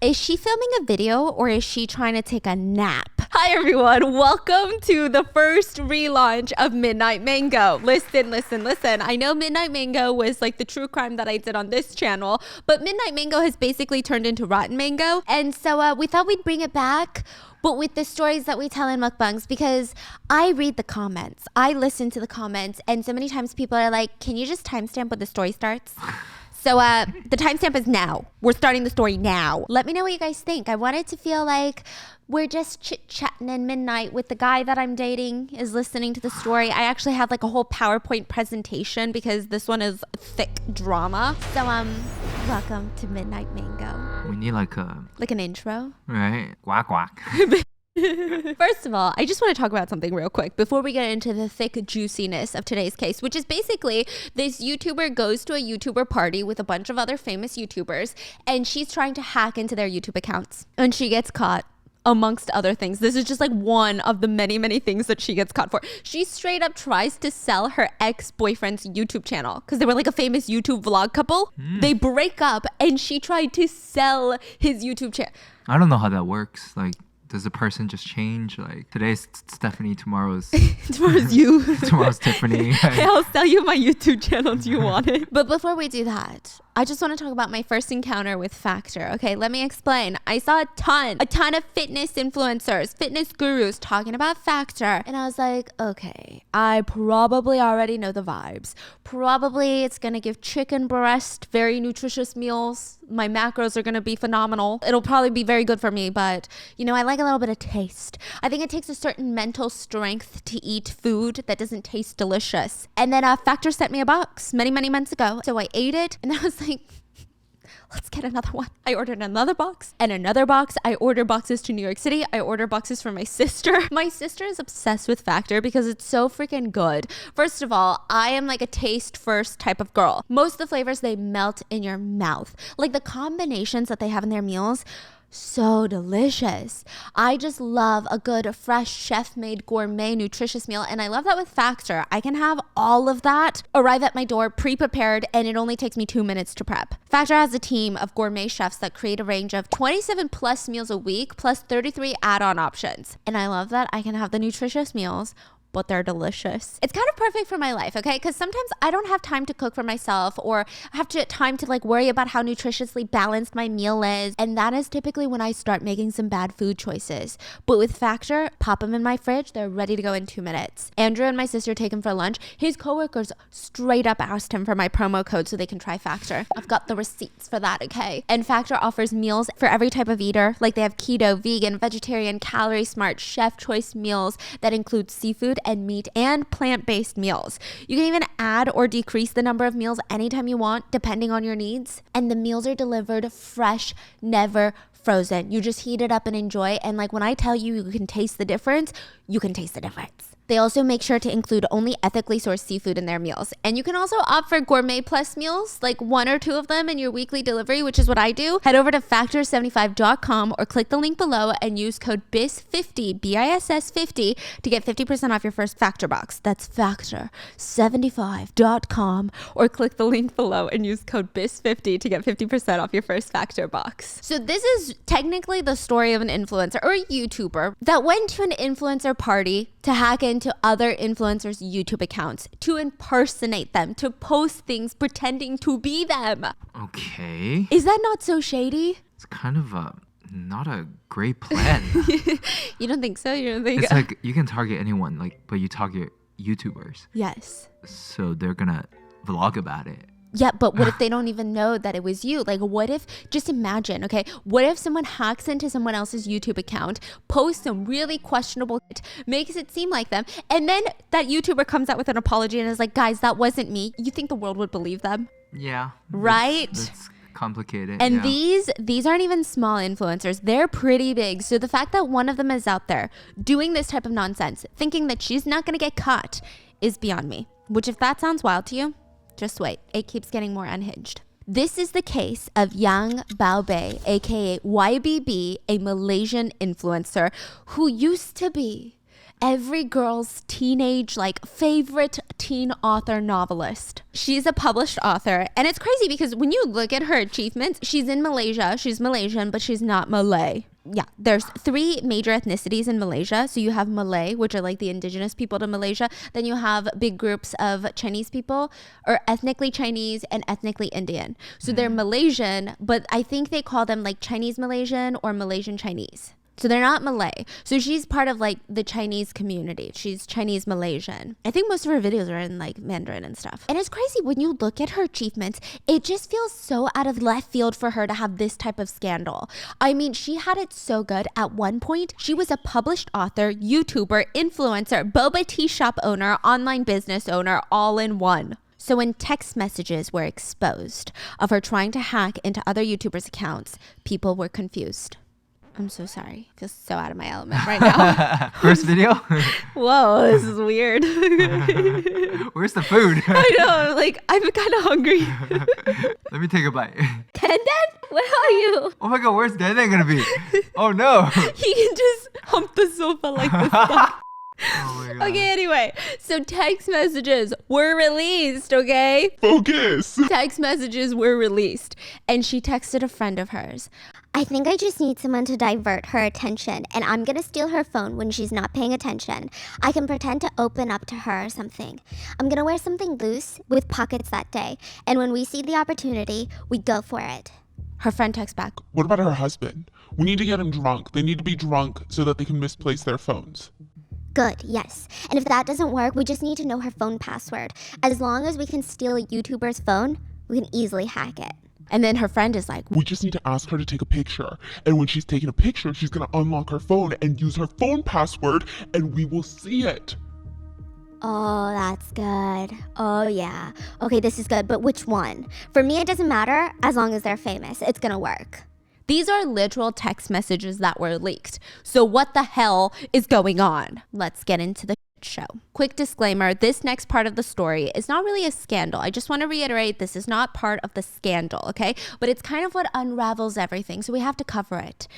Is she filming a video or is she trying to take a nap? Hi everyone, welcome to the first relaunch of Midnight Mango. Listen. I know Midnight Mango was like the true crime that I did on this channel, but Midnight Mango has basically turned into Rotten Mango. And so we thought we'd bring it back, but with the stories that we tell in mukbangs, because I read the comments, I listen to the comments, and so many times people are like, can you just timestamp when the story starts? So the timestamp is now. We're starting the story now. Let me know what you guys think. I want it to feel like we're just chit-chatting in midnight with the guy that I'm dating is listening to the story. I actually have like a whole PowerPoint presentation because this one is thick drama. So welcome to Midnight Mango. We need like an intro. Right? Quack quack. First of all, I just want to talk about something real quick before we get into the thick juiciness of today's case, which is basically this YouTuber goes to a YouTuber party with a bunch of other famous YouTubers, and she's trying to hack into their YouTube accounts, and she gets caught. Amongst other things, this is just like one of the many things that she gets caught for. She straight up tries to sell her ex-boyfriend's YouTube channel because they were like a famous YouTube vlog couple. They break up and she tried to sell his YouTube channel. I don't know how that works. Like, does the person just change? Like, today's Stephanie, tomorrow's you. Tomorrow's Tiffany. Hey, I'll sell you my YouTube channel. Do you want it? But before we do that, I just want to talk about my first encounter with Factor. Okay, let me explain. I saw a ton of fitness influencers, fitness gurus talking about Factor. And I was like, okay, I probably already know the vibes. Probably it's going to give chicken breast, very nutritious meals. My macros are going to be phenomenal. It'll probably be very good for me, but you know, I like a little bit of taste. I think it takes a certain mental strength to eat food that doesn't taste delicious. And then Factor sent me a box many months ago. So I ate it and I was like, let's get another one. I ordered another box and another box. I ordered boxes to New York City. I ordered boxes for my sister. My sister is obsessed with Factor because it's so freaking good. First of all, I am like a taste first type of girl. Most of the flavors, they melt in your mouth. Like the combinations that they have in their meals, so delicious. I just love a good, fresh, chef-made, gourmet, nutritious meal. And I love that with Factor. I can have all of that arrive at my door pre-prepared, and it only takes me 2 minutes to prep. Factor has a team of gourmet chefs that create a range of 27 plus meals a week, plus 33 add-on options. And I love that I can have the nutritious meals, but they're delicious. It's kind of perfect for my life, okay? Because sometimes I don't have time to cook for myself, or I have time to like worry about how nutritiously balanced my meal is. And that is typically when I start making some bad food choices. But with Factor, pop them in my fridge. They're ready to go in 2 minutes. Andrew and my sister take him for lunch. His coworkers straight up asked him for my promo code so they can try Factor. I've got the receipts for that, okay? And Factor offers meals for every type of eater. Like they have keto, vegan, vegetarian, calorie smart, chef choice meals that include seafood and meat and plant-based meals. You can even add or decrease the number of meals anytime you want, depending on your needs. And the meals are delivered fresh, never frozen. You just heat it up and enjoy. And like when I tell you, you can taste the difference, you can taste the difference. They also make sure to include only ethically sourced seafood in their meals. And you can also opt for gourmet plus meals, like 1 or 2 of them in your weekly delivery, which is what I do. Head over to factor75.com or click the link below and use code BISS50, BISS50 to get 50% off your first Factor box. That's factor75.com or click the link below and use code BISS50 to get 50% off your first Factor box. So this is technically the story of an influencer or a YouTuber that went to an influencer party to hack into other influencers' YouTube accounts, to impersonate them, to post things pretending to be them. Okay. Is that not so shady? It's kind of not a great plan. You don't think so? You don't think? It's like you can target anyone, like, but you target YouTubers. Yes. So they're gonna vlog about it. Yeah, but what if they don't even know that it was you? Like, what if, just imagine, okay, what if someone hacks into someone else's YouTube account, posts some really questionable shit, makes it seem like them, and then that YouTuber comes out with an apology and is like, guys, that wasn't me. You think the world would believe them? Yeah. Right? That's complicated. And yeah. these aren't even small influencers. They're pretty big. So the fact that one of them is out there doing this type of nonsense, thinking that she's not going to get caught, is beyond me. Which, if that sounds wild to you, just wait, it keeps getting more unhinged. This is the case of Yang Bao Bei, aka YBB, a Malaysian influencer who used to be every girl's teenage like favorite teen author novelist. She's a published author, and it's crazy because when you look at her achievements, she's in Malaysia, she's Malaysian, but she's not Malay. Yeah, there's 3 major ethnicities in Malaysia. So you have Malay, which are like the indigenous people to Malaysia. Then you have big groups of Chinese people, or ethnically Chinese and ethnically Indian. So they're Malaysian, but I think they call them like Chinese Malaysian or Malaysian Chinese. So they're not Malay. So she's part of like the Chinese community. She's Chinese Malaysian. I think most of her videos are in like Mandarin and stuff. And it's crazy when you look at her achievements, it just feels so out of left field for her to have this type of scandal. I mean, she had it so good. At one point, she was a published author, YouTuber, influencer, boba tea shop owner, online business owner, all in one. So when text messages were exposed of her trying to hack into other YouTubers' accounts, people were confused. I'm so sorry. I feel so out of my element right now. First video? Whoa, this is weird. Where's the food? I know, like, I'm kind of hungry. Let me take a bite. Dandan, where are you? Oh my god, where's Dandan gonna be? Oh no. He can just hump the sofa like this. Oh my god. Okay, anyway, so text messages were released, okay? Focus! Text messages were released, and she texted a friend of hers. I think I just need someone to divert her attention, and I'm gonna steal her phone when she's not paying attention. I can pretend to open up to her or something. I'm gonna wear something loose with pockets that day, and when we see the opportunity, we go for it. Her friend texts back. What about her husband? We need to get him drunk. They need to be drunk so that they can misplace their phones. Good, yes. And if that doesn't work, we just need to know her phone password. As long as we can steal a YouTuber's phone, we can easily hack it. And then her friend is like, We just need to ask her to take a picture. And when she's taking a picture, she's gonna unlock her phone and use her phone password, and we will see it. Oh, that's good. Oh, yeah. Okay, this is good, but which one? For me, it doesn't matter as long as they're famous. It's gonna work. these are literal text messages that were leaked. So what the hell is going on? Let's get into the show. Quick disclaimer, this next part of the story is not really a scandal. I just want to reiterate, this is not part of the scandal, okay? But it's kind of what unravels everything, so we have to cover it.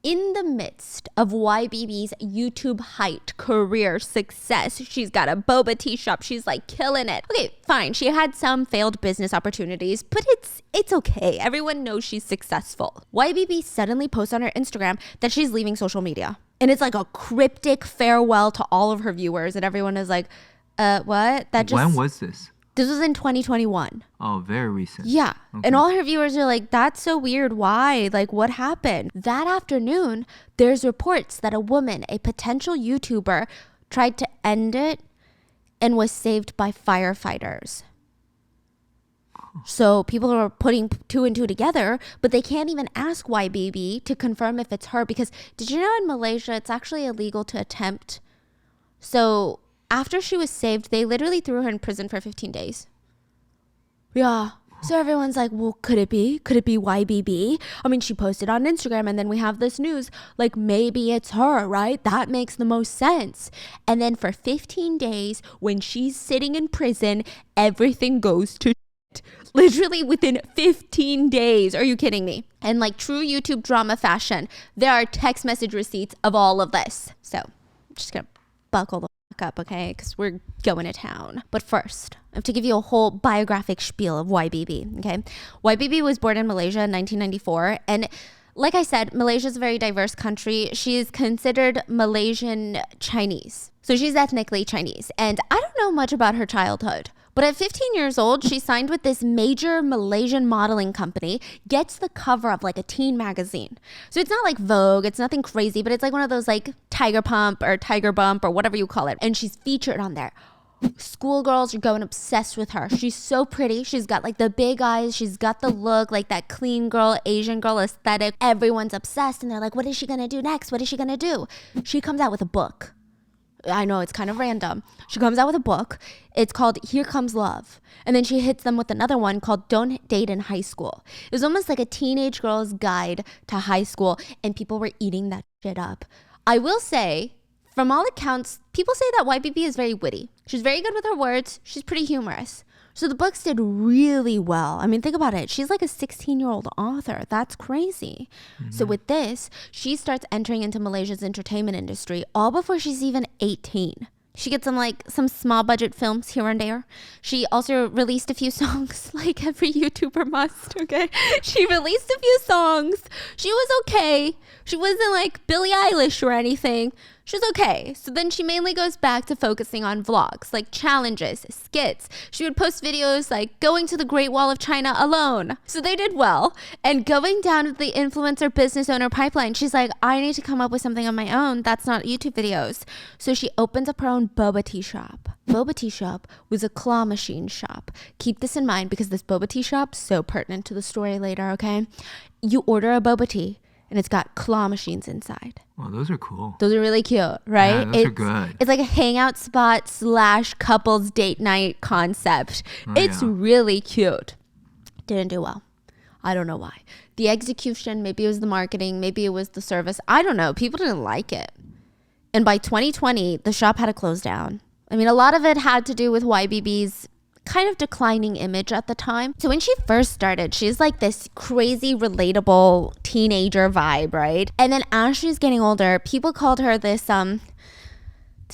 In the midst of YBB's YouTube height, career, success, she's got a boba tea shop. She's like killing it. Okay, fine. She had some failed business opportunities, but it's okay. Everyone knows she's successful. YBB suddenly posts on her Instagram that she's leaving social media. And it's like a cryptic farewell to all of her viewers. And everyone is like, what? When was this? This was in 2021. Oh, very recent. Yeah. Okay. And all her viewers are like, that's so weird. Why? Like, what happened? That afternoon, there's reports that a woman, a potential YouTuber, tried to end it and was saved by firefighters. So people are putting two and two together, but they can't even ask YBB to confirm if it's her, because did you know in Malaysia, it's actually illegal to attempt. So after she was saved, they literally threw her in prison for 15 days. Yeah. So everyone's like, well, could it be? Could it be YBB? I mean, she posted on Instagram and then we have this news. Like, maybe it's her, right? That makes the most sense. And then for 15 days, when she's sitting in prison, everything goes to shit. Literally within 15 days. Are you kidding me? And like true YouTube drama fashion, there are text message receipts of all of this. So I'm just going to buckle the up, okay, because we're going to town. But first, I have to give you a whole biographic spiel of YBB, okay? YBB was born in Malaysia in 1994, and like I said, Malaysia is a very diverse country. She is considered Malaysian Chinese, so she's ethnically Chinese, and I don't know much about her childhood. But at 15 years old, she signed with this major Malaysian modeling company, gets the cover of like a teen magazine. So it's not like Vogue, it's nothing crazy, but it's like one of those like Tiger Pump or Tiger Bump or whatever you call it. And she's featured on there. Schoolgirls are going obsessed with her. She's so pretty. She's got like the big eyes. She's got the look, like that clean girl, Asian girl aesthetic. Everyone's obsessed and they're like, what is she going to do next? What is she going to do? She comes out with a book. I know it's kind of random. She comes out with a book. It's called Here Comes Love. And then she hits them with another one called Don't Date in High School. It was almost like a teenage girl's guide to high school, and people were eating that shit up. I will say, from all accounts, people say that YBB is very witty. She's very good with her words. She's pretty humorous. So the books did really well. I mean, think about it. She's like a 16-year-old author. That's crazy. So with this, she starts entering into Malaysia's entertainment industry all before she's even 18. She gets some small budget films here and there. She also released a few songs like every YouTuber must, okay? She released a few songs. She was okay. She wasn't like Billie Eilish or anything. She was okay. So then she mainly goes back to focusing on vlogs, like challenges, skits. She would post videos like going to the Great Wall of China alone. So they did well. And going down the influencer business owner pipeline, she's like, I need to come up with something on my own that's not YouTube videos. So she opens up her own boba tea shop. Boba tea shop was a claw machine shop. Keep this in mind because this boba tea shop, so pertinent to the story later, okay? You order a boba tea and it's got claw machines inside. Well, those are cool. Those are really cute, right? Yeah, those are good. It's like a hangout spot / couples date night concept. It's really cute. Didn't do well. I don't know why. The execution, maybe it was the marketing, maybe it was the service. I don't know. People didn't like it. And by 2020, the shop had to close down. I mean, a lot of it had to do with YBB's kind of declining image at the time. So when she first started, she's like this crazy, relatable teenager vibe, right? And then as she's getting older, people called her this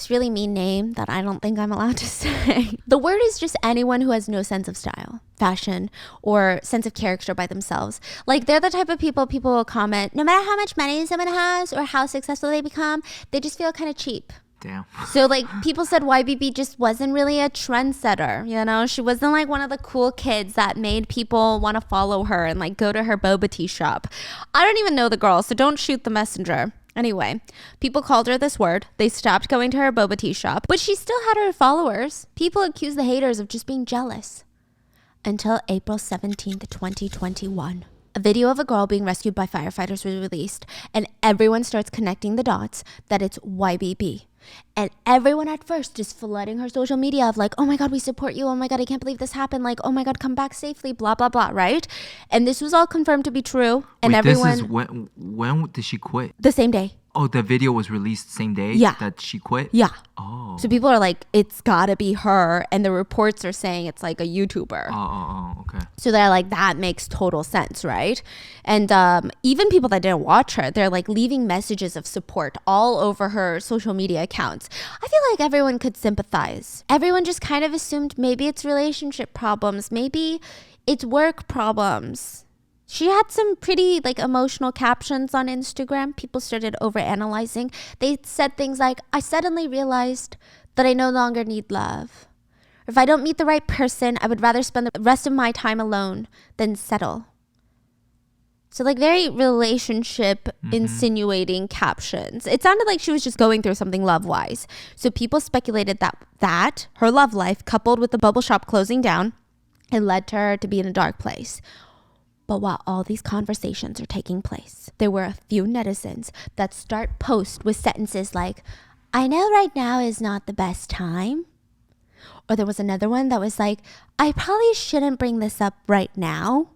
really mean name that I don't think I'm allowed to say. The word is just anyone who has no sense of style, fashion, or sense of character by themselves. Like they're the type of people will comment, no matter how much money someone has or how successful they become, they just feel kind of cheap. Damn. So like people said YBB just wasn't really a trendsetter, you know? She wasn't like one of the cool kids that made people want to follow her and like go to her boba tea shop. I don't even know the girl, so don't shoot the messenger. Anyway, people called her this word. They stopped going to her boba tea shop, but she still had her followers. People accused the haters of just being jealous. Until April 17th, 2021. A video of a girl being rescued by firefighters was released, and everyone starts connecting the dots that it's YBB. And everyone at first is flooding her social media of like, oh my God, we support you. Oh my God, I can't believe this happened. Like, oh my God, come back safely, blah, blah, blah, right? And this was all confirmed to be true. And wait, everyone... This is when did she quit? The same day. Oh, the video was released same day that she quit? Yeah. Oh. So people are like, it's gotta be her. And the reports are saying it's like a YouTuber. Oh, okay. So they're like, that makes total sense, right? And even people that didn't watch her, they're like leaving messages of support all over her social media accounts. I feel like everyone could sympathize. Everyone just kind of assumed maybe it's relationship problems. Maybe it's work problems. She had some pretty like emotional captions on Instagram. People started overanalyzing. They said things like, I suddenly realized that I no longer need love. Or if I don't meet the right person, I would rather spend the rest of my time alone than settle. So like very relationship insinuating captions. It sounded like she was just going through something love-wise. So people speculated that her love life coupled with the bubble shop closing down, it led to her to be in a dark place. But while all these conversations are taking place, there were a few netizens that start posts with sentences like, I know right now is not the best time. Or there was another one that was like, I probably shouldn't bring this up right now.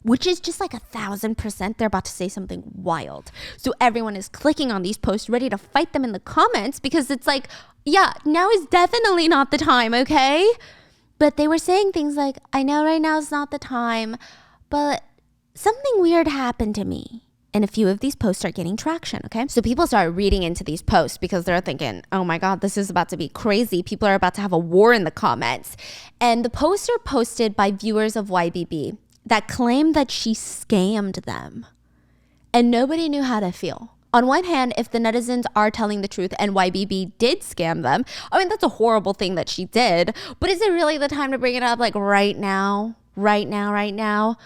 Which is just like 1,000% they're about to say something wild. So everyone is clicking on these posts ready to fight them in the comments because it's like, yeah, now is definitely not the time, okay? But they were saying things like, I know right now is not the time, but something weird happened to me. And a few of these posts are getting traction, okay? So people start reading into these posts because they're thinking, oh my God, this is about to be crazy. People are about to have a war in the comments. And the posts are posted by viewers of YBB that claim that she scammed them. And nobody knew how to feel. On one hand, if the netizens are telling the truth and YBB did scam them, I mean, that's a horrible thing that she did. But is it really the time to bring it up like right now? Right now?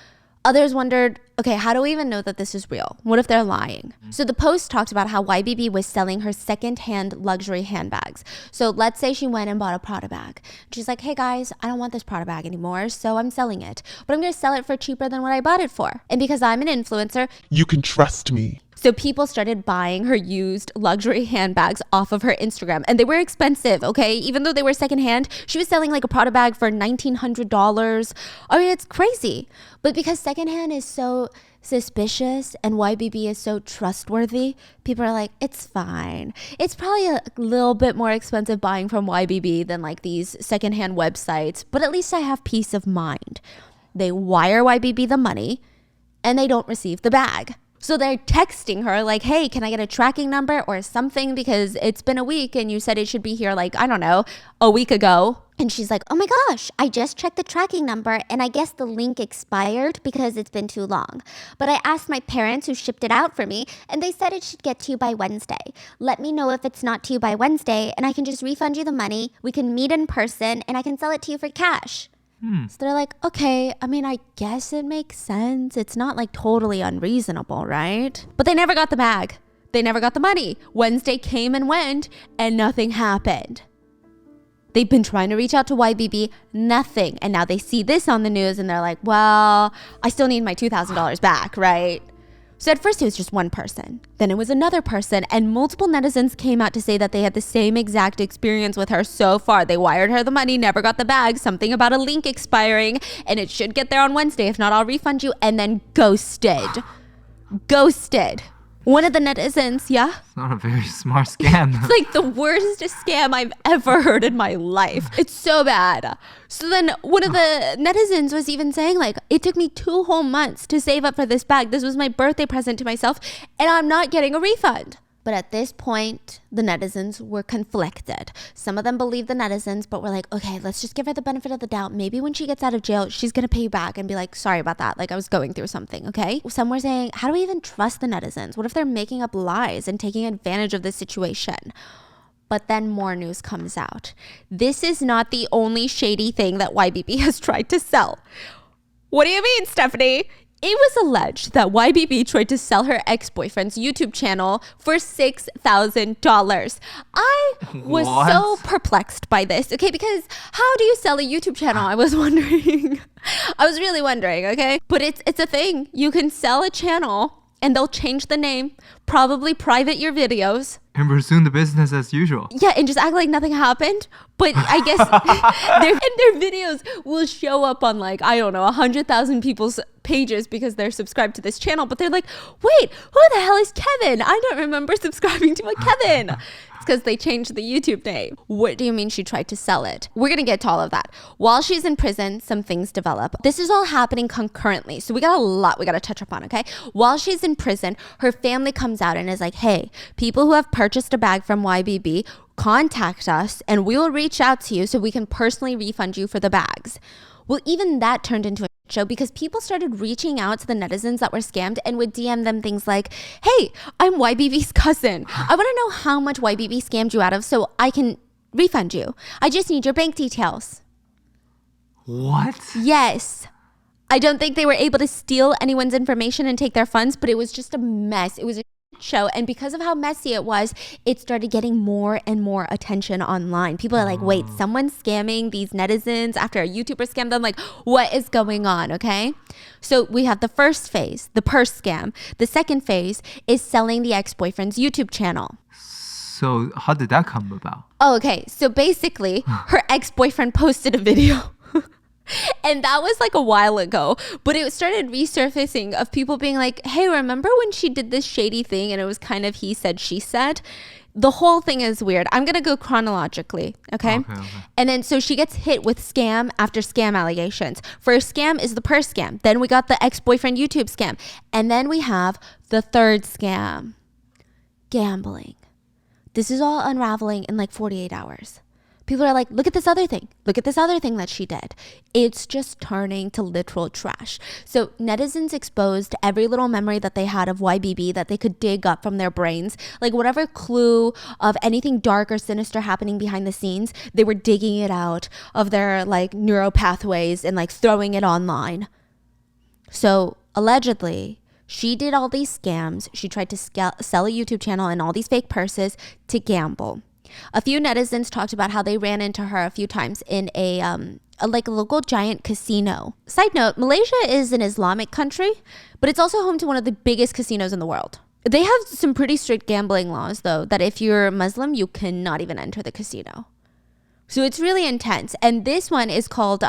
Others wondered, okay, how do we even know that this is real? What if they're lying? So the post talked about how YBB was selling her secondhand luxury handbags. So let's say she went and bought a Prada bag. She's like, hey guys, I don't want this Prada bag anymore, so I'm selling it. But I'm gonna sell it for cheaper than what I bought it for. And because I'm an influencer, You can trust me. so people started buying her used luxury handbags off of her Instagram. And they were expensive, okay? Even though they were secondhand, she was selling like a Prada bag for $1,900. I mean, it's crazy. But because secondhand is so suspicious and YBB is so trustworthy, people are like, it's fine. It's probably a little bit more expensive buying from YBB than like these secondhand websites, but at least I have peace of mind. They wire YBB the money and they don't receive the bag. So they're texting her like, hey, can I get a tracking number or something? Because it's been a week and you said it should be here like, I don't know, a week ago. And she's like, oh my gosh, I just checked the tracking number and I guess the link expired because it's been too long. But I asked my parents who shipped it out for me and they said it should get to you by Wednesday. Let me know if it's not to you by Wednesday and I can just refund you the money. We can meet in person and I can sell it to you for cash. So they're like, okay, I mean, I guess it makes sense. It's not like totally unreasonable, right? But they never got the bag. They never got the money. Wednesday came and went and nothing happened. They've been trying to reach out to YBB, nothing. And now they see this on the news and they're like, well, I still need my $2,000 back, right? So at first it was just one person, then it was another person, and multiple netizens came out to say that they had the same exact experience with her so far. They wired her the money, never got the bag, something about a link expiring, and it should get there on Wednesday. If not, I'll refund you, and then ghosted. Ghosted. One of the netizens, yeah? It's not a very smart scam. It's like the worst scam I've ever heard in my life. It's so bad. So then one of the netizens was even saying like, it took me 2 whole months to save up for this bag. This was my birthday present to myself and I'm not getting a refund. But at this point, the netizens were conflicted. Some of them believed the netizens, but were like, okay, let's just give her the benefit of the doubt. Maybe when she gets out of jail, she's going to pay you back and be like, sorry about that. Like I was going through something, okay? Some were saying, how do we even trust the netizens? What if they're making up lies and taking advantage of this situation? But then more news comes out. This is not the only shady thing that YBB has tried to sell. What do you mean, Stephanie? It was alleged that YBB tried to sell her ex-boyfriend's YouTube channel for $6,000. I was so perplexed by this, okay? Because how do you sell a YouTube channel? I was wondering. I was really wondering, okay? But it's a thing. You can sell a channel and they'll change the name, probably private your videos. And resume the business as usual. Yeah, and just act like nothing happened. But I guess their videos will show up on like, I don't know, 100,000 people's pages because they're subscribed to this channel. But they're like, wait, who the hell is Kevin? I don't remember subscribing to a Kevin. It's because they changed the YouTube name. What do you mean she tried to sell it? We're going to get to all of that. While she's in prison, some things develop. This is all happening concurrently. So we got a lot we got to touch upon, okay? While she's in prison, her family comes out and is like, hey, people who have purchased a bag from YBB, contact us and we will reach out to you so we can personally refund you for the bags. Well, even that turned into a show because people started reaching out to the netizens that were scammed and would DM them things like, hey, I'm YBB's cousin. I want to know how much YBB scammed you out of so I can refund you. I just need your bank details. What? Yes. I don't think they were able to steal anyone's information and take their funds, but it was just a mess. It was a show, and because of how messy it was, it started getting more and more attention online. People are like, wait, someone's scamming these netizens after a YouTuber scammed them. Like, what is going on? Okay, so we have the first phase, the purse scam. The second phase is selling the ex-boyfriend's YouTube channel. So how did that come about? Oh, okay, so basically her ex-boyfriend posted a video and that was like a while ago, but it started resurfacing of people being like, hey, remember when she did this shady thing and it was kind of he said, she said? The whole thing is weird. I'm going to go chronologically, okay? And then so she gets hit with scam after scam allegations. First scam is the purse scam. Then we got the ex-boyfriend YouTube scam. And then we have the third scam, gambling. This is all unraveling in like 48 hours. People are like, look at this other thing. Look at this other thing that she did. It's just turning to literal trash. So netizens exposed every little memory that they had of YBB that they could dig up from their brains. Like whatever clue of anything dark or sinister happening behind the scenes, they were digging it out of their like neural pathways and like throwing it online. So allegedly, she did all these scams. She tried to sell a YouTube channel and all these fake purses to gamble. A few netizens talked about how they ran into her a few times in a local giant casino. Side note, Malaysia is an Islamic country, but it's also home to one of the biggest casinos in the world. They have some pretty strict gambling laws, though, that if you're Muslim, you cannot even enter the casino. So it's really intense. And this one is called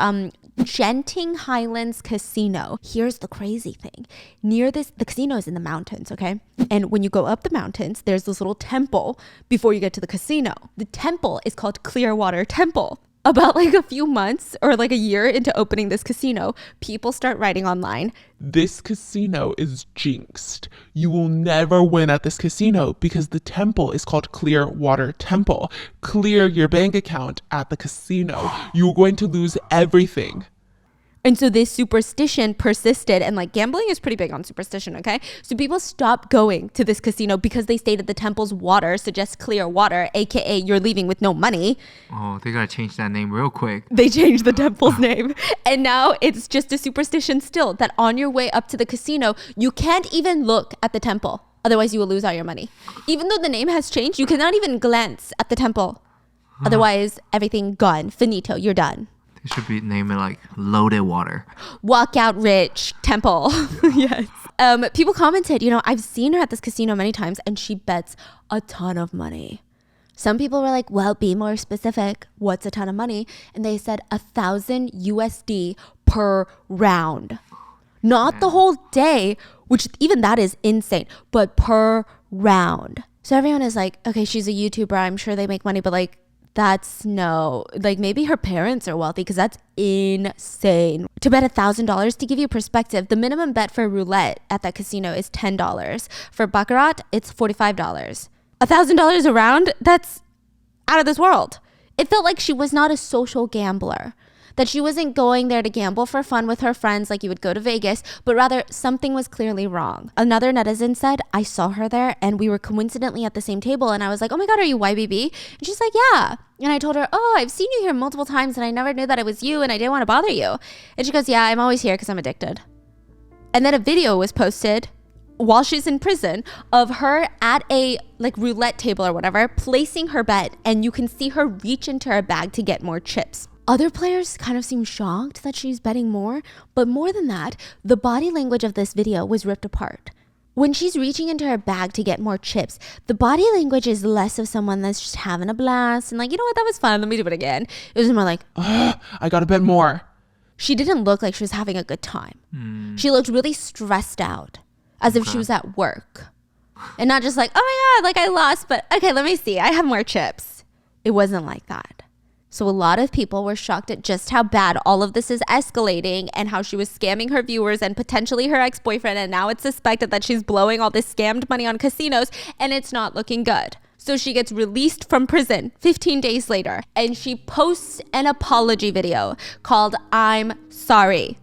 Genting Highlands Casino. Here's the crazy thing. Near this, the casino is in the mountains, okay? And when you go up the mountains, there's this little temple before you get to the casino. The temple is called Clearwater Temple. About like a few months or like a year into opening this casino, people start writing online, This casino is jinxed. You will never win at this casino because the temple is called Clearwater Temple. Clear your bank account at the casino. You're going to lose everything. And so this superstition persisted, and like gambling is pretty big on superstition, okay? So people stopped going to this casino because they stated the temple's water suggests clear water, aka you're leaving with no money. Oh, they gotta change that name real quick. They changed the temple's name. And now it's just a superstition still that on your way up to the casino, you can't even look at the temple. Otherwise, you will lose all your money. Even though the name has changed, you cannot even glance at the temple. Otherwise, everything gone. Finito. You're done. They should be naming like Loaded Water. Walk out rich temple. Yes. People commented, I've seen her at this casino many times and she bets a ton of money. Some people were like, well, be more specific. What's a ton of money? And they said $1,000 per round. Not the whole day, which even that is insane, but per round. So everyone is like, okay, she's a YouTuber. I'm sure they make money, but like, maybe her parents are wealthy because that's insane. To bet $1,000, to give you perspective, the minimum bet for roulette at that casino is $10. For baccarat, it's $45. $1,000 a round, that's out of this world. It felt like she was not a social gambler, that she wasn't going there to gamble for fun with her friends like you would go to Vegas, but rather something was clearly wrong. Another netizen said, I saw her there and we were coincidentally at the same table, and I was like, oh my God, are you YBB? And she's like, yeah. And I told her, oh, I've seen you here multiple times and I never knew that it was you and I didn't want to bother you. And she goes, yeah, I'm always here because I'm addicted. And then a video was posted while she's in prison of her at a roulette table or whatever, placing her bet, and you can see her reach into her bag to get more chips. Other players kind of seem shocked that she's betting more, but more than that, the body language of this video was ripped apart. When she's reaching into her bag to get more chips, the body language is less of someone that's just having a blast and like, you know what, that was fun, let me do it again. It was more like, I gotta bet more. She didn't look like she was having a good time. She looked really stressed out, as if she was at work. And not just like, oh my God, like I lost, but okay, let me see, I have more chips. It wasn't like that. So a lot of people were shocked at just how bad all of this is escalating and how she was scamming her viewers and potentially her ex-boyfriend. And now it's suspected that she's blowing all this scammed money on casinos and it's not looking good. So she gets released from prison 15 days later and she posts an apology video called I'm Sorry.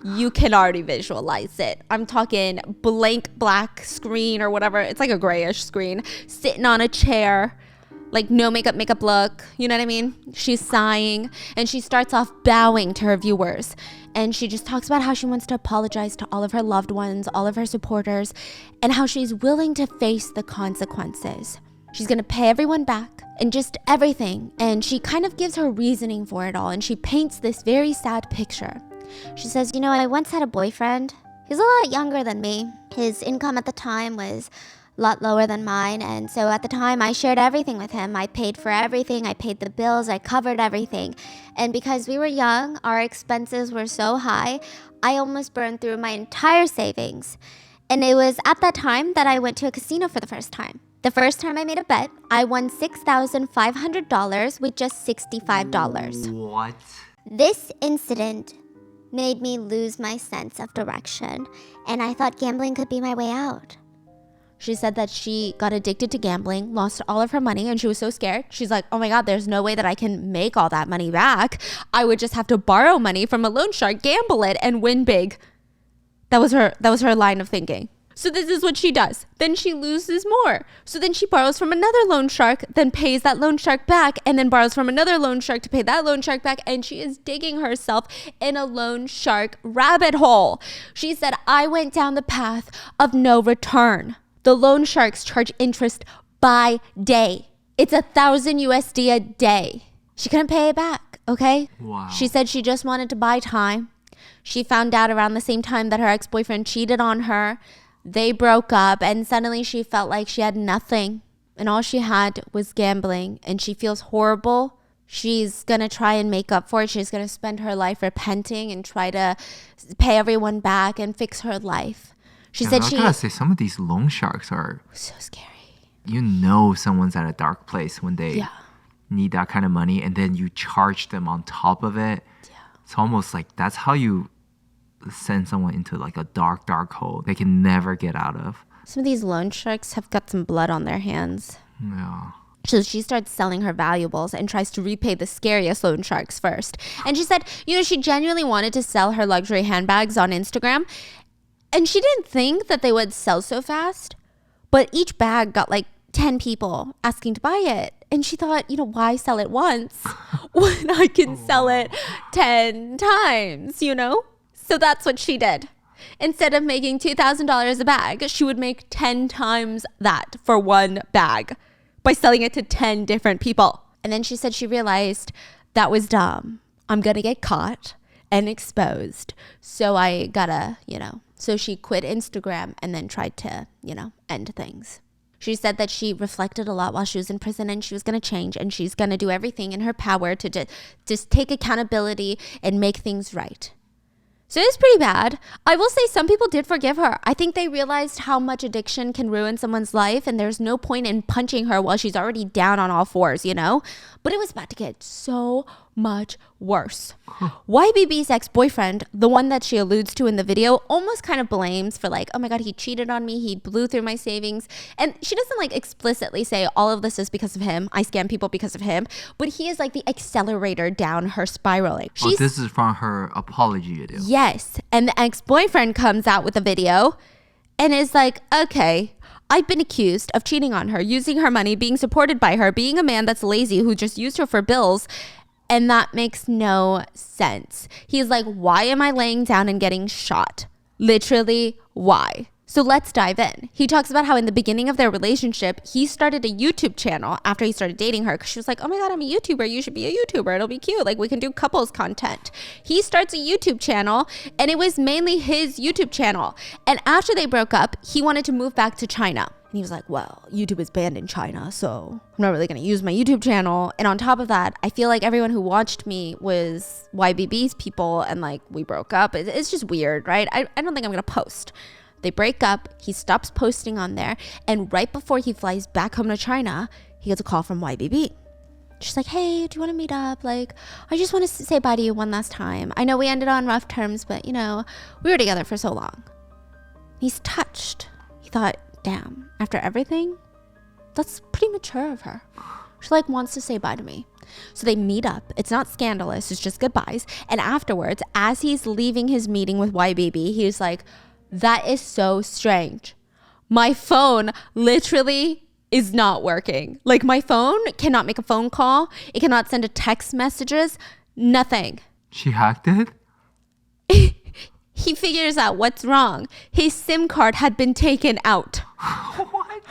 You can already visualize it. I'm talking blank black screen or whatever. It's like a grayish screen, sitting on a chair. Like no makeup look, you know what I mean? She's sighing and she starts off bowing to her viewers. And she just talks about how she wants to apologize to all of her loved ones, all of her supporters, and how she's willing to face the consequences. She's gonna pay everyone back and just everything. And she kind of gives her reasoning for it all. And she paints this very sad picture. She says, I once had a boyfriend. He's a lot younger than me. His income at the time was lot lower than mine, and so at the time I shared everything with him. I paid for everything, I paid the bills, I covered everything. And because we were young, our expenses were so high, I almost burned through my entire savings. And it was at that time that I went to a casino for the first time. The first time I made a bet, I won $6,500 with just $65. What? This incident made me lose my sense of direction, and I thought gambling could be my way out. She said that she got addicted to gambling, lost all of her money, and she was so scared. She's like, oh my God, there's no way that I can make all that money back. I would just have to borrow money from a loan shark, gamble it, and win big. That was her line of thinking. So this is what she does. Then she loses more. So then she borrows from another loan shark, then pays that loan shark back, and then borrows from another loan shark to pay that loan shark back. And she is digging herself in a loan shark rabbit hole. She said, I went down the path of no return. The loan sharks charge interest by day. It's $1,000 a day. She couldn't pay it back, okay? Wow. She said she just wanted to buy time. She found out around the same time that her ex-boyfriend cheated on her. They broke up, and suddenly she felt like she had nothing. And all she had was gambling. And she feels horrible she's going to try and make up for it. She's going to spend her life repenting and try to pay everyone back and fix her life. She said I gotta say, some of these loan sharks are so scary. You know someone's at a dark place when they need that kind of money, and then you charge them on top of it. Yeah. It's almost like that's how you send someone into like a dark hole they can never get out of. Some of these loan sharks have got some blood on their hands. Yeah. So she starts selling her valuables and tries to repay the scariest loan sharks first. And she said, she genuinely wanted to sell her luxury handbags on Instagram. And she didn't think that they would sell so fast. But each bag got like 10 people asking to buy it. And she thought, why sell it once when I can sell it 10 times, So that's what she did. Instead of making $2,000 a bag, she would make 10 times that for one bag by selling it to 10 different people. And then she said she realized that was dumb. I'm going to get caught and exposed. So I gotta, so she quit Instagram and then tried to, end things. She said that she reflected a lot while she was in prison and she was going to change and she's going to do everything in her power to just take accountability and make things right. So it's pretty bad. I will say some people did forgive her. I think they realized how much addiction can ruin someone's life and there's no point in punching her while she's already down on all fours, But it was about to get so much worse. YBB's ex-boyfriend, the one that she alludes to in the video, almost kind of blames for like, oh my God, he cheated on me. He blew through my savings. And she doesn't like explicitly say all of this is because of him. I scam people because of him. But he is like the accelerator down her spiraling. This is from her apology video. Yes. And the ex-boyfriend comes out with a video and is like, okay, I've been accused of cheating on her, using her money, being supported by her, being a man that's lazy who just used her for bills. And that makes no sense. He's like, why am I laying down and getting shot? Literally, why? So let's dive in. He talks about how in the beginning of their relationship, he started a YouTube channel after he started dating her because she was like, oh my God, I'm a YouTuber. You should be a YouTuber. It'll be cute. Like we can do couples content. He starts a YouTube channel and it was mainly his YouTube channel. And after they broke up, he wanted to move back to China. And he was like, well, YouTube is banned in China, so I'm not really going to use my YouTube channel. And on top of that, I feel like everyone who watched me was YBB's people and like we broke up. It's just weird, right? I don't think I'm going to post. They break up. He stops posting on there. And right before he flies back home to China, he gets a call from YBB. She's like, hey, do you want to meet up? Like, I just want to say bye to you one last time. I know we ended on rough terms, but we were together for so long. He's touched. He thought, damn, after everything, that's pretty mature of her. She like wants to say bye to me. So they meet up. It's not scandalous. It's just goodbyes. And afterwards, as he's leaving his meeting with YBB, he's like, that is so strange. My phone literally is not working. Like my phone cannot make a phone call. It cannot send a text messages. Nothing. She hacked it? He figures out what's wrong. His SIM card had been taken out. What?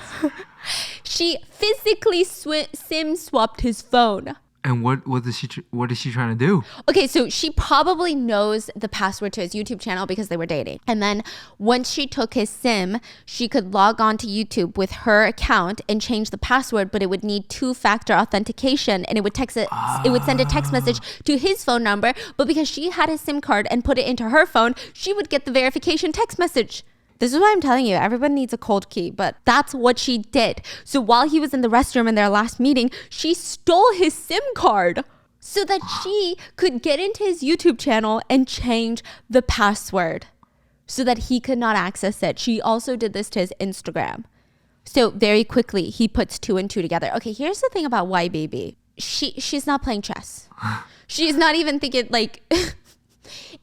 She physically SIM swapped his phone. And what is she trying to do? Okay, so she probably knows the password to his YouTube channel because they were dating. And then once she took his SIM, she could log on to YouTube with her account and change the password, but it would need 2-factor authentication and it would it would send a text message to his phone number, but because she had his SIM card and put it into her phone, she would get the verification text message. This is why I'm telling you, everyone needs a cold key, but that's what she did. So while he was in the restroom in their last meeting, she stole his SIM card so that she could get into his YouTube channel and change the password so that he could not access it. She also did this to his Instagram. So very quickly, he puts 2 and 2 together. Okay, here's the thing about YBB. She's not playing chess. She's not even thinking like,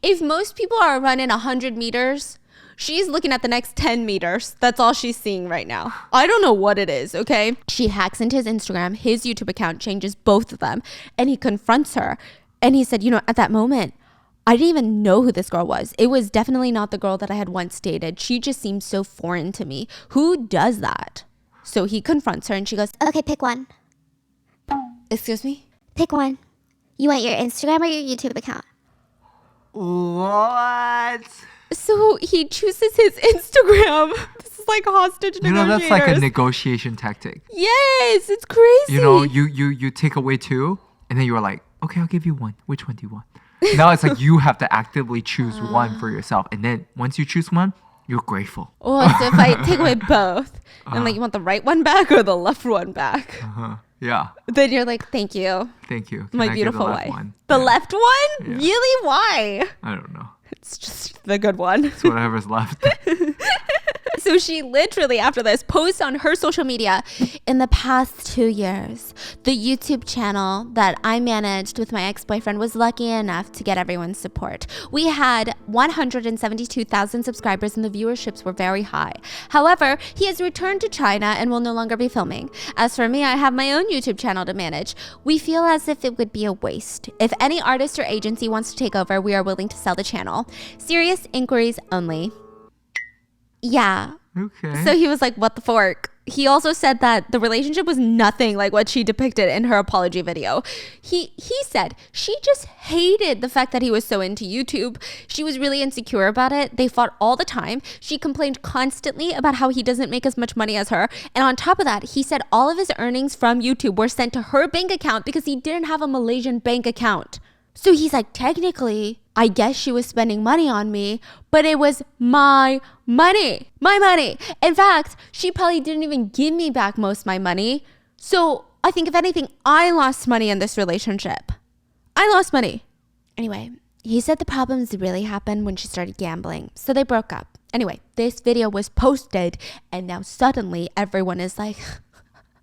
if most people are running 100 meters, she's looking at the next 10 meters. That's all she's seeing right now. I don't know what it is, okay? She hacks into his Instagram, his YouTube account, changes both of them, and he confronts her. And he said, at that moment, I didn't even know who this girl was. It was definitely not the girl that I had once dated. She just seemed so foreign to me. Who does that? So he confronts her and she goes, Okay, pick one. excuse me? Pick one. You want your Instagram or your YouTube account? What? So he chooses his Instagram. This is like hostage negotiators. That's like a negotiation tactic. Yes, it's crazy. You take away 2 And then you were like, okay, I'll give you one. Which one do you want? Now it's like you have to actively choose one for yourself. And then once you choose one, you're grateful. Oh, so if I take away both, and like you want the right one back or the left one back, yeah, then you're like, thank you, thank you. Can my I get beautiful the left wife. one? The Yeah. left one? Yeah. Really? Why? I don't know. It's just the good one. It's whatever's left. So she literally, after this, posts on her social media, in the past 2 years, the YouTube channel that I managed with my ex-boyfriend was lucky enough to get everyone's support. We had 172,000 subscribers and the viewerships were very high. However, he has returned to China and will no longer be filming. As for me, I have my own YouTube channel to manage. We feel as if it would be a waste. If any artist or agency wants to take over, we are willing to sell the channel. Serious inquiries only. Yeah. Okay. So he was like, what the fork? He also said that the relationship was nothing like what she depicted in her apology video. He said she just hated the fact that he was so into YouTube. She was really insecure about it. They fought all the time. She complained constantly about how he doesn't make as much money as her. And on top of that, he said all of his earnings from YouTube were sent to her bank account because he didn't have a Malaysian bank account. So he's like, technically, I guess she was spending money on me, but it was my money. My money. In fact, she probably didn't even give me back most of my money. So I think if anything, I lost money in this relationship. I lost money. Anyway, he said the problems really happened when she started gambling. So they broke up. Anyway, this video was posted and now suddenly everyone is like,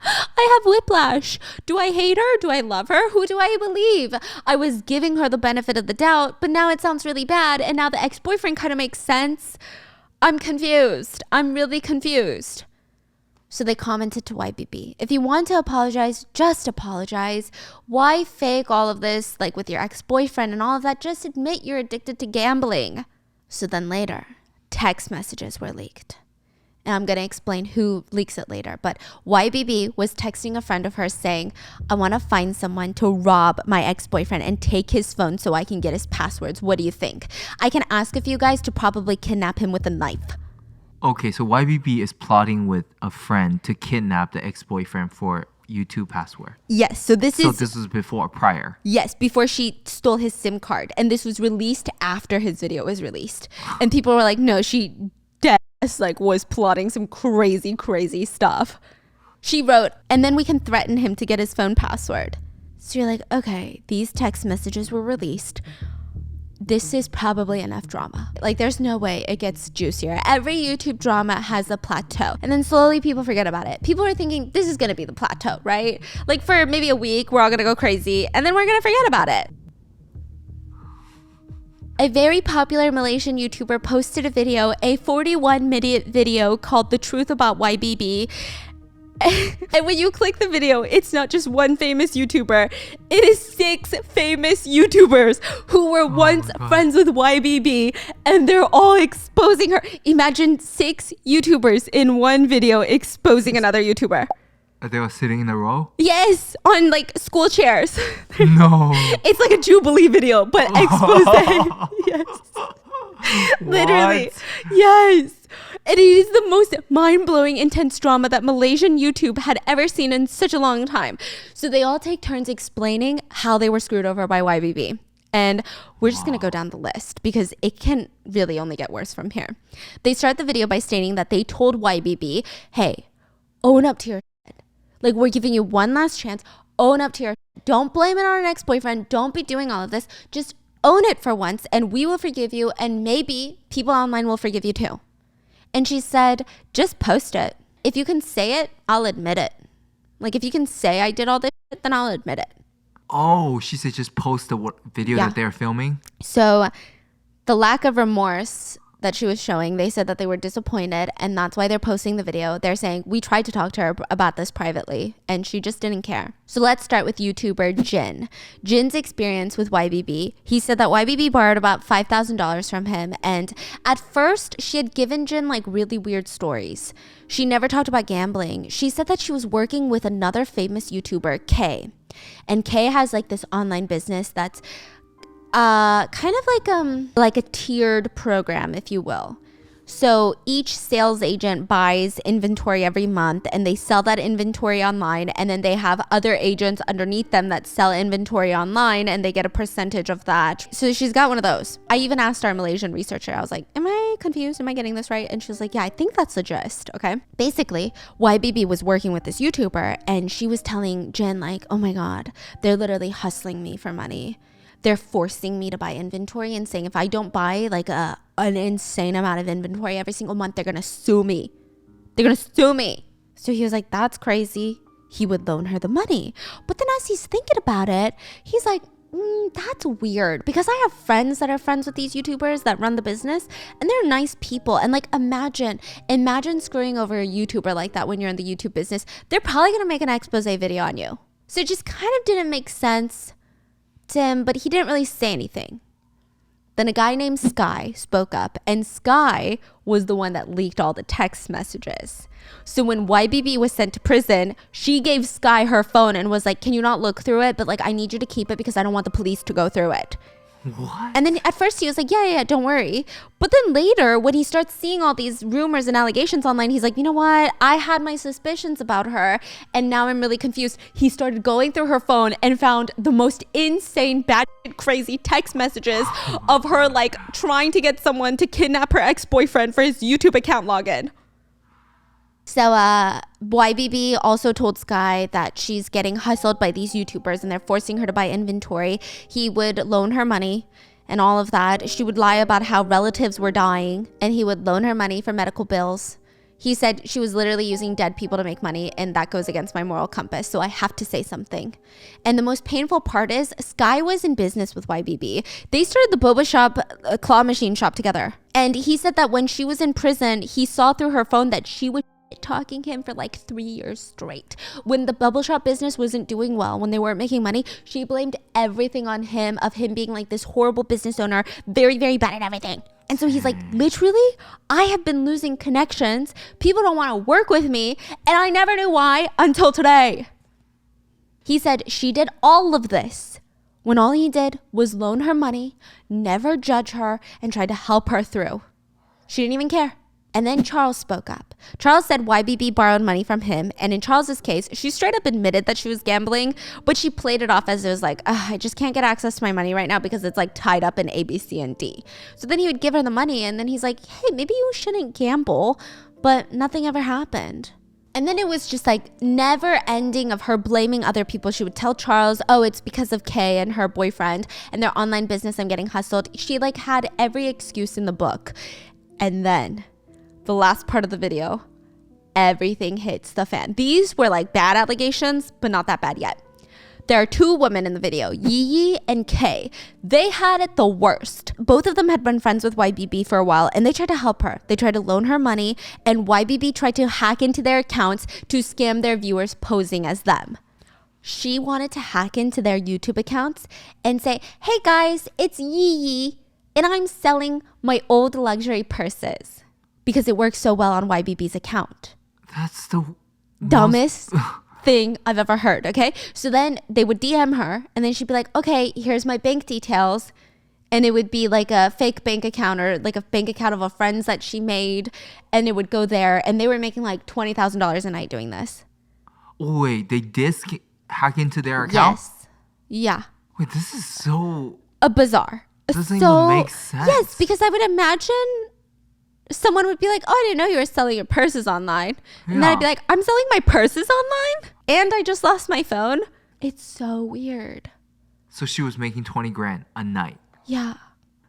I have whiplash. Do I hate her? Do I love her? Who do I believe? I was giving her the benefit of the doubt, but now it sounds really bad. And now the ex-boyfriend kind of makes sense. I'm confused. I'm really confused. So they commented to YBB, if you want to apologize, just apologize. Why fake all of this, like with your ex-boyfriend and all of that? Just admit you're addicted to gambling. So then later, text messages were leaked. And I'm going to explain who leaks it later. But YBB was texting a friend of hers saying, I want to find someone to rob my ex-boyfriend and take his phone so I can get his passwords. What do you think? I can ask a few guys to probably kidnap him with a knife. Okay, so YBB is plotting with a friend to kidnap the ex-boyfriend for YouTube password. Yes, so this was prior. Yes, before she stole his SIM card. And this was released after his video was released. And people were like, no, she like was plotting some crazy stuff. She wrote, and then we can threaten him to get his phone password. So you're like, okay, these text messages were released. This is probably enough drama. Like there's no way it gets juicier. Every YouTube drama has a plateau and then slowly people forget about it. People are thinking this is gonna be the plateau, right? Like for maybe a week, we're all gonna go crazy and then we're gonna forget about it. A very popular Malaysian YouTuber posted a video, a 41-minute video called The Truth About YBB. And when you click the video, it's not just one famous YouTuber. It is 6 famous YouTubers who were once friends with YBB and they're all exposing her. Imagine 6 YouTubers in one video exposing another YouTuber. They were sitting in a row? Yes, on like school chairs. No. It's like a Jubilee video, but expose. Yes. Literally. What? Yes. And it is the most mind-blowing, intense drama that Malaysian YouTube had ever seen in such a long time. So they all take turns explaining how they were screwed over by YBB. And we're just going to go down the list because it can really only get worse from here. They start the video by stating that they told YBB, hey, own up to your shit. Like, we're giving you one last chance. Own up to your shit. Don't blame it on an ex-boyfriend. Don't be doing all of this. Just own it for once and we will forgive you. And maybe people online will forgive you too. And she said, just post it. If you can say it, I'll admit it. Like, if you can say I did all this shit, then I'll admit it. Oh, she said just post the video that they're filming? So the lack of remorse that she was showing, they said that they were disappointed and that's why they're posting the video. They're saying, we tried to talk to her about this privately and she just didn't care. So let's start with YouTuber Jin. Jin's experience with YBB. He said that YBB borrowed about $5,000 from him and at first she had given Jin like really weird stories. She never talked about gambling. She said that she was working with another famous YouTuber, Kay. And Kay has like this online business that's kind of like a tiered program, if you will. So each sales agent buys inventory every month and they sell that inventory online, and then they have other agents underneath them that sell inventory online and they get a percentage of that. So she's got one of those. I even asked our Malaysian researcher, I was like, am I confused? Am I getting this right? And she was like, yeah, I think that's the gist. Okay. Basically, YBB was working with this YouTuber and she was telling Jen like, oh my God, they're literally hustling me for money. They're forcing me to buy inventory and saying if I don't buy like an insane amount of inventory every single month, they're going to sue me. They're going to sue me. So he was like, that's crazy. He would loan her the money. But then as he's thinking about it, he's like, that's weird, because I have friends that are friends with these YouTubers that run the business and they're nice people. And like, imagine screwing over a YouTuber like that when you're in the YouTube business. They're probably going to make an expose video on you. So it just kind of didn't make sense to him, but he didn't really say anything. Then a guy named Sky spoke up, and Sky was the one that leaked all the text messages. So when YBB was sent to prison, she gave Sky her phone and was like, can you not look through it? But like, I need you to keep it because I don't want the police to go through it. What? And then at first he was like, yeah, don't worry. But then later, when he starts seeing all these rumors and allegations online, he's like, you know what? I had my suspicions about her and now I'm really confused. He started going through her phone and found the most insane, bad, crazy text messages of her like trying to get someone to kidnap her ex-boyfriend for his YouTube account login. So YBB also told Sky that she's getting hustled by these YouTubers and they're forcing her to buy inventory. He would loan her money and all of that. She would lie about how relatives were dying and he would loan her money for medical bills. He said she was literally using dead people to make money, and that goes against my moral compass, so I have to say something. And the most painful part is Sky was in business with YBB. They started the boba shop, claw machine shop together. And he said that when she was in prison, he saw through her phone that she was talking him for like 3 years straight. When the bubble shop business wasn't doing well, when they weren't making money, she blamed everything on him, of him being like this horrible business owner, very, very bad at everything. And so he's like, literally, I have been losing connections. People don't want to work with me. And I never knew why until today. He said she did all of this when all he did was loan her money, never judge her, and try to help her through. She didn't even care. And then Charles spoke up. Charles said YBB borrowed money from him. And in Charles's case, she straight up admitted that she was gambling, but she played it off as it was like, I just can't get access to my money right now because it's like tied up in A, B, C, and D. So then he would give her the money and then he's like, hey, maybe you shouldn't gamble, but nothing ever happened. And then it was just like never ending of her blaming other people. She would tell Charles, oh, it's because of Kay and her boyfriend and their online business. I'm getting hustled. She like had every excuse in the book. And then the last part of the video, everything hits the fan. These were like bad allegations, but not that bad yet. There are two women in the video, Yi and Kay. They had it the worst. Both of them had been friends with YBB for a while and they tried to help her. They tried to loan her money and YBB tried to hack into their accounts to scam their viewers posing as them. She wanted to hack into their YouTube accounts and say, hey guys, it's Yi and I'm selling my old luxury purses, because it works so well on YBB's account. That's the dumbest thing I've ever heard, okay? So then they would DM her and then she'd be like, okay, here's my bank details. And it would be like a fake bank account or like a bank account of a friend's that she made. And it would go there and they were making like $20,000 a night doing this. Oh, wait, they did hack into their account? Yes. Yeah. Wait, this is so bizarre. Doesn't even make sense. Yes, because I would imagine someone would be like, oh, I didn't know you were selling your purses online. And then I'd be like, I'm selling my purses online? And I just lost my phone? It's so weird. So she was making 20 grand a night. Yeah.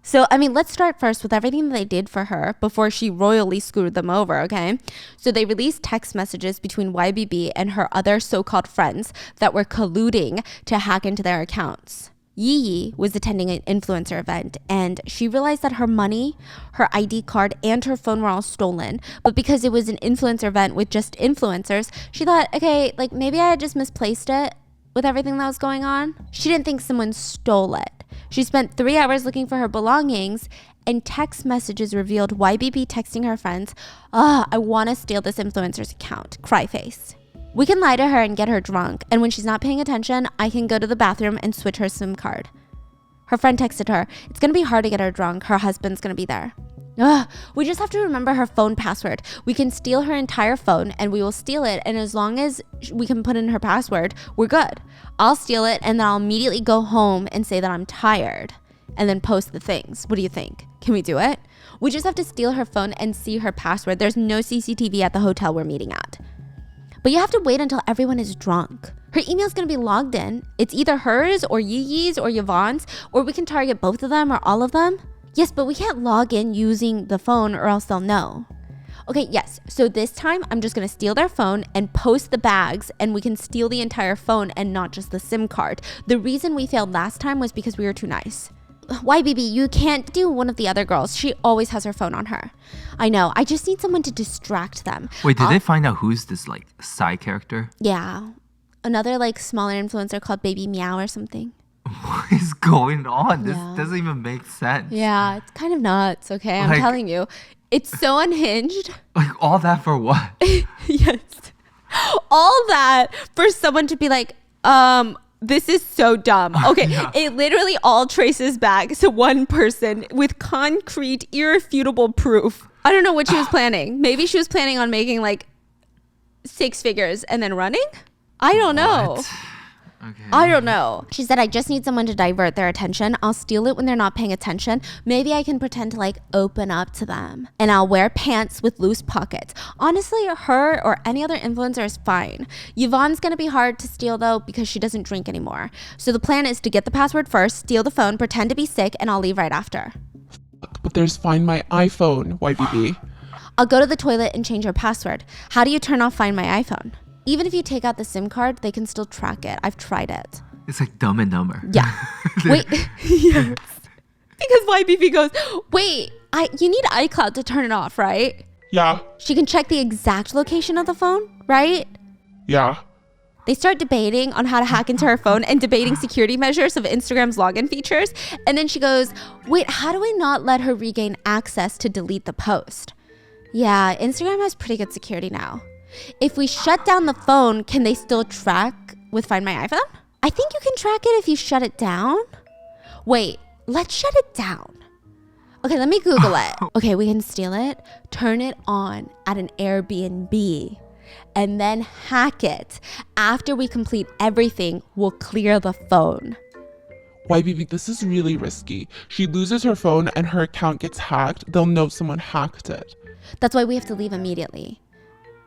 So, I mean, let's start first with everything that they did for her before she royally screwed them over, okay? So they released text messages between YBB and her other so-called friends that were colluding to hack into their accounts. Yi was attending an influencer event and she realized that her money, her ID card, and her phone were all stolen. But because it was an influencer event with just influencers, she thought, okay, like maybe I had just misplaced it with everything that was going on. She didn't think someone stole it. She spent 3 hours looking for her belongings and text messages revealed YBB texting her friends, I want to steal this influencer's account, cry face. We can lie to her and get her drunk, and when she's not paying attention, I can go to the bathroom and switch her SIM card. Her friend texted her, it's going to be hard to get her drunk, her husband's going to be there. We just have to remember her phone password. We can steal her entire phone and we will steal it. And as long as we can put in her password, we're good. I'll steal it and then I'll immediately go home and say that I'm tired and then post the things. What do you think? Can we do it? We just have to steal her phone and see her password. There's no CCTV at the hotel we're meeting at. But you have to wait until everyone is drunk. Her email's gonna be logged in. It's either hers or Yi's or Yvonne's, or we can target both of them or all of them. Yes, but we can't log in using the phone or else they'll know. Okay, yes, so this time I'm just gonna steal their phone and post the bags and we can steal the entire phone and not just the SIM card. The reason we failed last time was because we were too nice. YBB, you can't do one of the other girls. She always has her phone on her. I know, I just need someone to distract them. Wait, did they find out who's this like side character? Yeah, another like smaller influencer called Baby Meow or something. What is going on? This doesn't even make sense. Yeah, it's kind of nuts, okay? I'm telling you. It's so unhinged. Like all that for what? Yes. All that for someone to be like, this is so dumb. Okay, It literally all traces back to one person with concrete, irrefutable proof. I don't know what she was planning. Maybe she was planning on making like 6 figures and then running? I don't know. Okay. I don't know. She said, I just need someone to divert their attention. I'll steal it when they're not paying attention. Maybe I can pretend to like open up to them. And I'll wear pants with loose pockets. Honestly, her or any other influencer is fine. Yvonne's gonna be hard to steal though because she doesn't drink anymore. So the plan is to get the password first, steal the phone, pretend to be sick, and I'll leave right after. But there's Find My iPhone, YBB. I'll go to the toilet and change her password. How do you turn off Find My iPhone? Even if you take out the SIM card, they can still track it. I've tried it. It's like Dumb and Dumber. Yeah. Wait. Yes. Because YBB goes, wait, you need iCloud to turn it off, right? Yeah. She can check the exact location of the phone, right? Yeah. They start debating on how to hack into her phone and debating security measures of Instagram's login features. And then she goes, wait, how do I not let her regain access to delete the post? Yeah, Instagram has pretty good security now. If we shut down the phone, can they still track with Find My iPhone? I think you can track it if you shut it down. Wait, let's shut it down. Okay, let me Google it. Okay, we can steal it, turn it on at an Airbnb, and then hack it. After we complete everything, we'll clear the phone. YBB, this is really risky. She loses her phone and her account gets hacked. They'll know someone hacked it. That's why we have to leave immediately.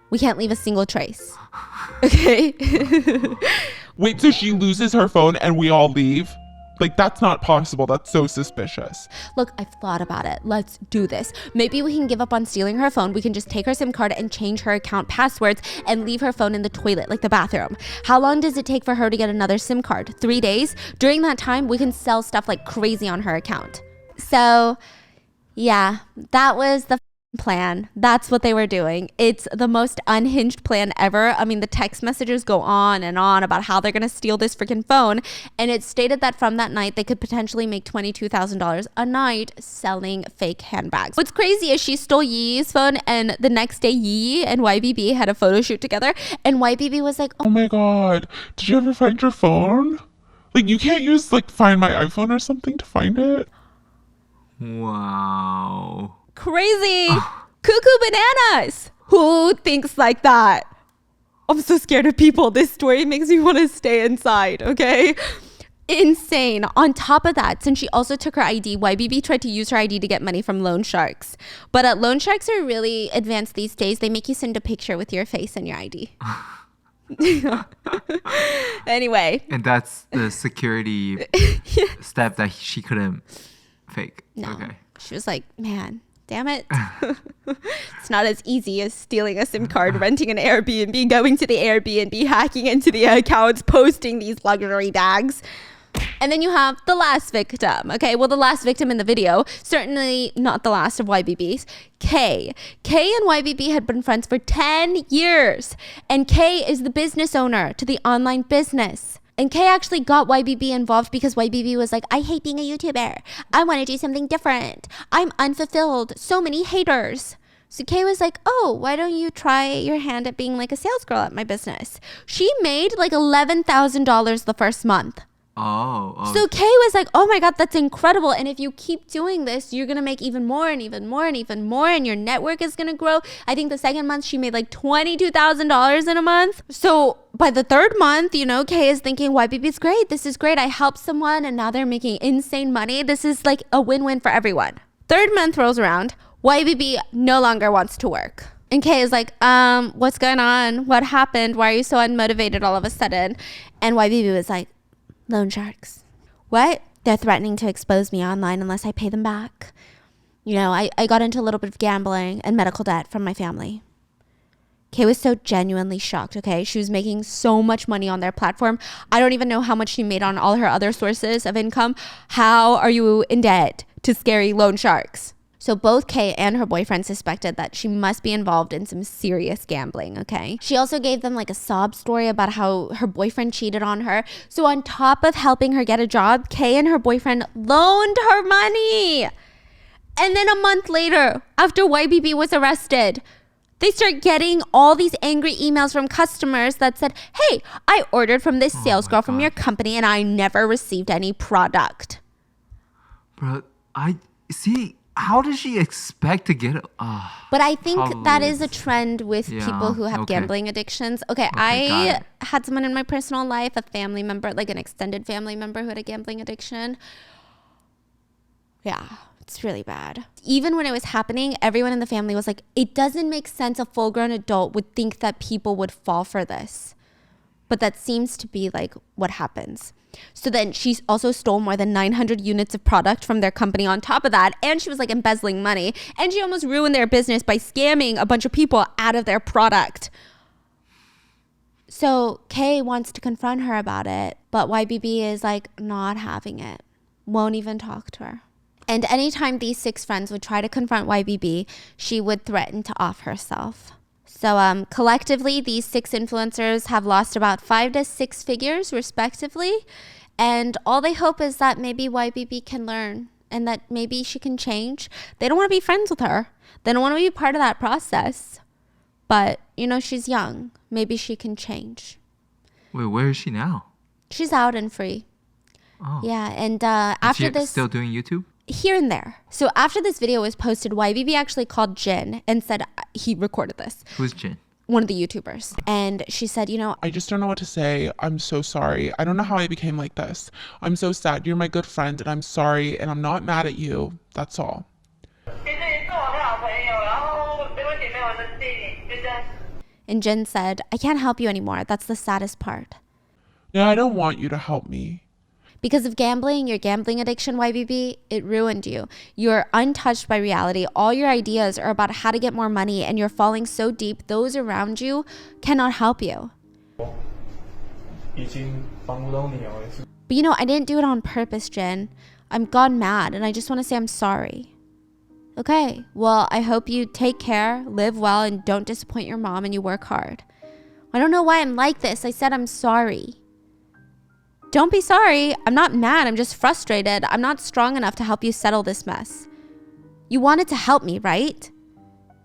We can't leave a single trace. Okay? Wait, so she loses her phone and we all leave? Like, that's not possible. That's so suspicious. Look, I've thought about it. Let's do this. Maybe we can give up on stealing her phone. We can just take her SIM card and change her account passwords and leave her phone in the toilet, like the bathroom. How long does it take for her to get another SIM card? 3 days? During that time, we can sell stuff like crazy on her account. So, yeah, that was the plan. That's what they were doing. It's the most unhinged plan ever. I mean, the text messages go on and on about how they're going to steal this freaking phone. And it stated that from that night, they could potentially make $22,000 a night selling fake handbags. What's crazy is she stole Yi's phone and the next day Yi and YBB had a photo shoot together. And YBB was like, Oh my God. Did you ever find your phone? Like, you can't use like Find My iPhone or something to find it? Wow. crazy. Cuckoo bananas. Who thinks like that? I'm so scared of people. This story makes me want to stay inside, okay? Insane. On top of that, since she also took her ID, YBB tried to use her ID to get money from loan sharks. But loan sharks are really advanced these days. They make you send a picture with your face and your ID. Anyway. And that's the security step that she couldn't fake. No. Okay. She was like, man, damn it. It's not as easy as stealing a SIM card, renting an Airbnb, going to the Airbnb, hacking into the accounts, posting these luxury bags. And then you have the last victim. Okay, well, the last victim in the video, certainly not the last of YBB's, Kay. Kay and YBB had been friends for 10 years. And Kay is the business owner to the online business. And Kay actually got YBB involved because YBB was like, I hate being a YouTuber. I want to do something different. I'm unfulfilled. So many haters. So Kay was like, oh, why don't you try your hand at being like a sales girl at my business? She made like $11,000 the first month. So Kay was like, oh my God, that's incredible. And if you keep doing this, you're going to make even more and even more and even more. And your network is going to grow. I think the second month she made like $22,000 in a month. So by the third month, you know, Kay is thinking, YBB is great. This is great. I helped someone and now they're making insane money. This is like a win-win for everyone. Third month rolls around. YBB no longer wants to work. And Kay is like, what's going on? What happened? Why are you so unmotivated all of a sudden? And YBB was like, loan sharks. What? They're threatening to expose me online unless I pay them back. You know, I got into a little bit of gambling and medical debt from my family. Kay was so genuinely shocked, okay? She was making so much money on their platform. I don't even know how much she made on all her other sources of income. How are you in debt to scary loan sharks? So both Kay and her boyfriend suspected that she must be involved in some serious gambling, okay? She also gave them like a sob story about how her boyfriend cheated on her. So on top of helping her get a job, Kay and her boyfriend loaned her money. And then a month later, after YBB was arrested, they start getting all these angry emails from customers that said, hey, I ordered from this sales girl from your company and I never received any product. Bro, I see... How does she expect to get it? But I think that is a trend with people who have gambling addictions. Okay, I had someone in my personal life, a family member, like an extended family member who had a gambling addiction. Yeah, it's really bad. Even when it was happening, everyone in the family was like, it doesn't make sense a full-grown adult would think that people would fall for this. But that seems to be like what happens. So then she also stole more than 900 units of product from their company on top of that. And she was like embezzling money. And she almost ruined their business by scamming a bunch of people out of their product. So Kay wants to confront her about it. But YBB is like not having it. Won't even talk to her. And anytime these 6 friends would try to confront YBB, she would threaten to off herself. So collectively, these 6 influencers have lost about 5 to 6 figures respectively. And all they hope is that maybe YBB can learn and that maybe she can change. They don't want to be friends with her. They don't want to be part of that process. But, you know, she's young. Maybe she can change. Wait, where is she now? She's out and free. Oh. Yeah, and after this... still doing YouTube? Here and there. So after this video was posted, YBB actually called Jin and said he recorded this. Who's Jin? One of the YouTubers. And she said, you know, I just don't know what to say. I'm so sorry. I don't know how I became like this. I'm so sad. You're my good friend and I'm sorry and I'm not mad at you. That's all. And Jin said, I can't help you anymore. That's the saddest part. Yeah, I don't want you to help me. Because of gambling, your gambling addiction, YBB, it ruined you. You're untouched by reality. All your ideas are about how to get more money and you're falling so deep, those around you cannot help you. But you know, I didn't do it on purpose, Jen. I'm gone mad and I just want to say I'm sorry. Okay, well, I hope you take care, live well, and don't disappoint your mom and you work hard. I don't know why I'm like this. I said I'm sorry. Don't be sorry. I'm not mad. I'm just frustrated. I'm not strong enough to help you settle this mess. You wanted to help me, right?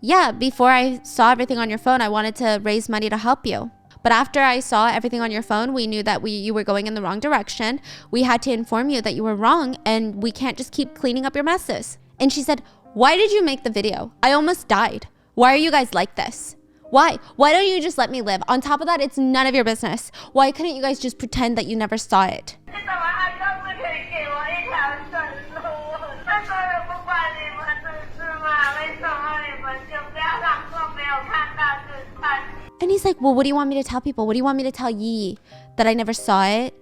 Yeah, before I saw everything on your phone, I wanted to raise money to help you. But after I saw everything on your phone, we knew that you were going in the wrong direction. We had to inform you that you were wrong and we can't just keep cleaning up your messes. And she said, why did you make the video? I almost died. Why are you guys like this? Why? Why don't you just let me live? On top of that, it's none of your business. Why couldn't you guys just pretend that you never saw it? And he's like, well, what do you want me to tell people? What do you want me to tell Yi? That I never saw it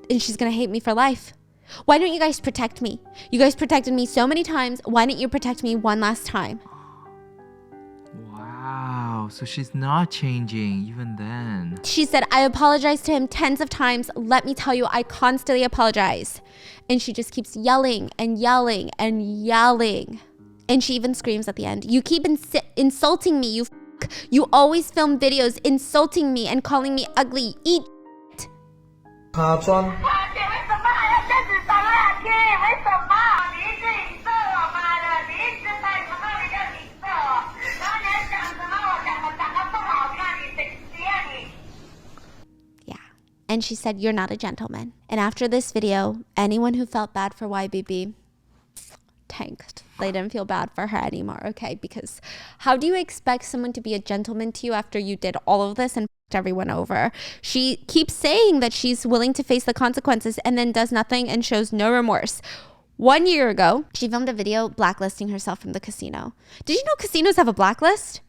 and she's gonna hate me for life? Why don't you guys protect me? You guys protected me so many times. Why didn't you protect me one last time? Wow, so she's not changing even then. She said, I apologized to him tens of times. Let me tell you, I constantly apologize. And she just keeps yelling and yelling and yelling. And she even screams at the end, you keep insulting me, you f***. You always film videos insulting me and calling me ugly. Eat it. and she said, "You're not a gentleman." And after this video, anyone who felt bad for YBB tanked. They didn't feel bad for her anymore, okay? Because how do you expect someone to be a gentleman to you after you did all of this and f***ed everyone over? She keeps saying that she's willing to face the consequences and then does nothing and shows no remorse. 1 year ago, she filmed a video blacklisting herself from the casino. Did you know casinos have a blacklist?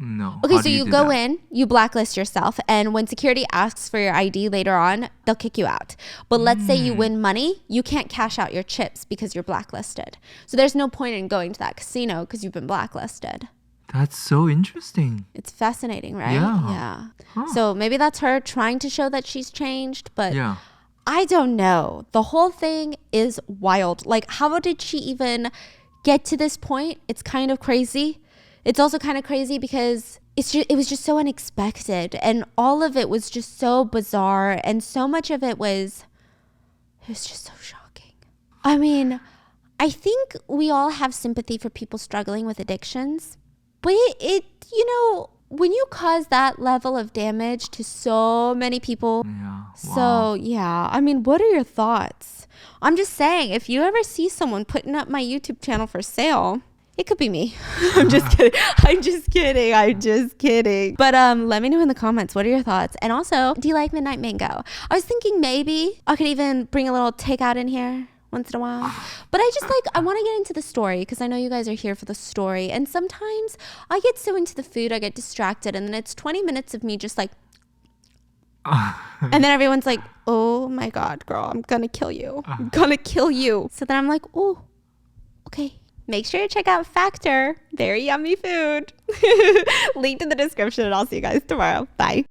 No. Okay, How so do you do go that? in, you blacklist yourself, and when security asks for your ID later on, they'll kick you out. But let's say you win money, you can't cash out your chips because you're blacklisted. So there's no point in going to that casino because you've been blacklisted. That's so interesting. It's fascinating, right? Yeah. So maybe that's her trying to show that she's changed, but Yeah. I don't know. The whole thing is wild. Like, how did she even get to this point? It's kind of crazy. It's also kind of crazy because it was just so unexpected, and all of it was just so bizarre, and so much of it was just so shocking. I mean, I think we all have sympathy for people struggling with addictions, but it you know, when you cause that level of damage to so many people, Yeah. so yeah, I mean, what are your thoughts? I'm just saying, if you ever see someone putting up my YouTube channel for sale, it could be me. I'm just kidding. I'm just kidding. But let me know in the comments, what are your thoughts? And also, do you like Midnight Mango? I was thinking maybe I could even bring a little takeout in here once in a while. But I want to get into the story because I know you guys are here for the story. And sometimes I get so into the food, I get distracted. And then it's 20 minutes of me just like, and then everyone's like, "Oh my God, girl, I'm going to kill you. I'm going to kill you." So then I'm like, "Oh, okay. Make sure to check out Factor. Very yummy food." Linked in the description, and I'll see you guys tomorrow. Bye.